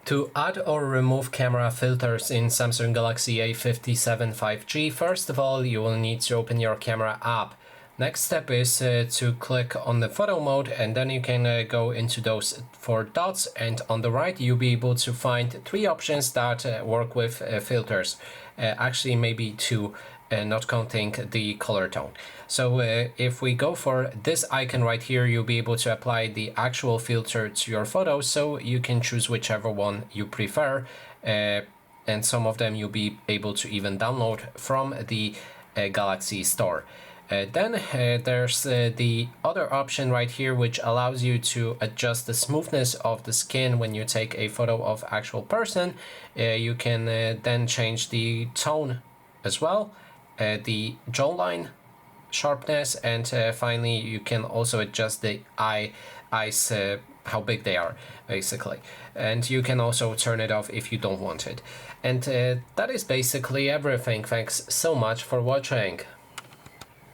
To add or remove camera filters in Samsung Galaxy A57 5G, first of all, you will need to open your camera app. Next step is to click on the photo mode, and then you can go into those four dots, and on the right you'll be able to find three options that work with filters. Actually maybe two, not counting the color tone. So if we go for this icon right here, you'll be able to apply the actual filter to your photo, so you can choose whichever one you prefer, and some of them you'll be able to even download from the Galaxy store. Then there's the other option right here, which allows you to adjust the smoothness of the skin when you take a photo of actual person. You can then change the tone as well, the jawline sharpness, and finally you can also adjust the eyes, how big they are basically, and you can also turn it off if you don't want it. And that is basically everything. Thanks so much for watching.